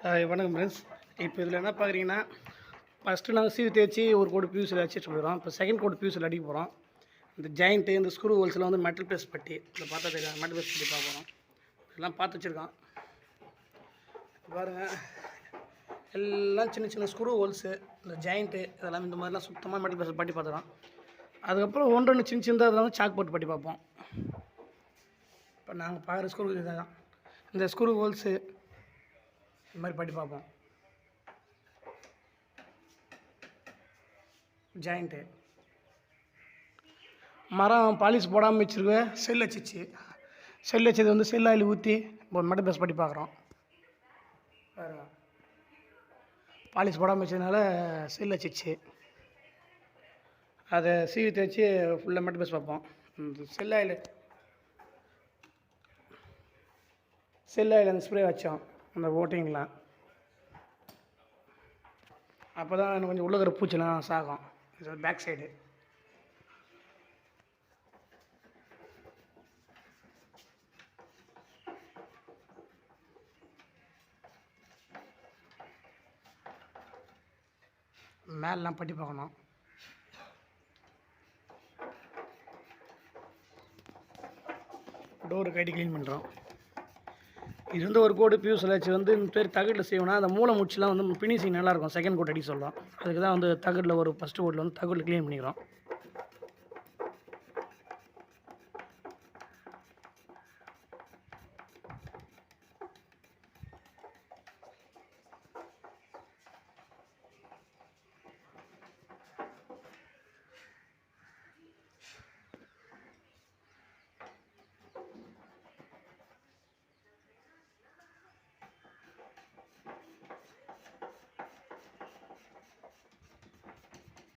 வணக்கம் ஃப்ரெண்ட்ஸ். இப்போ இதில் என்ன பார்க்குறீங்கன்னா, ஃபஸ்ட்டு நாங்கள் சீவி தேய்ச்சி ஒரு கோடு பியூஸில் அடிச்சிட்டு போயிடுறோம். இப்போ செகண்ட் கோடு பியூஸில் அடிக்க போகிறோம். இந்த ஜாயிண்ட்டு இந்த ஸ்க்ரூ ஹோல்ஸில் வந்து மெட்டல் பேஸ்ட் பட்டி இதை பார்த்தா தெரியும். மெட்டல் பேஸ்ட் பட்டி பார்க்க போகிறோம். இதெல்லாம் பார்த்து வச்சுருக்கோம். பாருங்கள், எல்லாம் சின்ன சின்ன ஸ்க்ரூ ஹோல்ஸு, இந்த ஜாயிண்ட்டு இதெல்லாம் இந்த மாதிரிலாம் சுத்தமாக மெட்டல் பேஸ்ட் பட்டி பார்த்துக்கிறோம். அதுக்கப்புறம் ஒன்று சின்ன சின்னதாக அதில் வந்து சாக் போட்டு பட்டி பார்ப்போம். இப்போ நாங்கள் பார்க்குற ஸ்க்ரூ இதுதான். இந்த ஸ்க்ரூ ஹோல்ஸு இந்த மாதிரி பட்டி பார்ப்போம். ஜாயிண்ட்டு மரம் பாலிஷ் போடாமல் வச்சுருக்க செல் வச்சிச்சு. செல் வச்சது வந்து செல் ஆயில் ஊற்றி ஒரு மெட்டல் பேஸ்ட் பட்டி பார்க்குறோம். வேறு பாலிஷ் போடாமல் வச்சதுனால செல் வச்சிச்சு. அதை சீவி தேய்ச்சி ஃபுல்லாக மெட்டல் பேஸ்ட் பார்ப்போம். செல் ஆயில் அந்த ஸ்ப்ரே வச்சோம் அந்த ஓட்டிங்கெலாம். அப்போ தான் எனக்கு கொஞ்சம் உள்ளக்கிற பூச்சிலாம் சாகும். இது பேக் சைடு. மேலெலாம் பட்டி பார்க்கணும். டோரு கட்டி க்ளீன் பண்ணுறோம். இது வந்து ஒரு கோடு பியூஸில் வச்சு வந்து பேர் தகட்டில் செய்வோம்னா அந்த மூளை முடிச்சுலாம் வந்து ஃபினிஷிங் நல்லாயிருக்கும். செகண்ட் கோட் அடி சொல்லலாம். அதுக்கு தான் வந்து தகட்டில் ஒரு ஃபஸ்ட்டு கோட்டில் வந்து தகட்டில் க்ளீன் பண்ணிக்கிறோம்.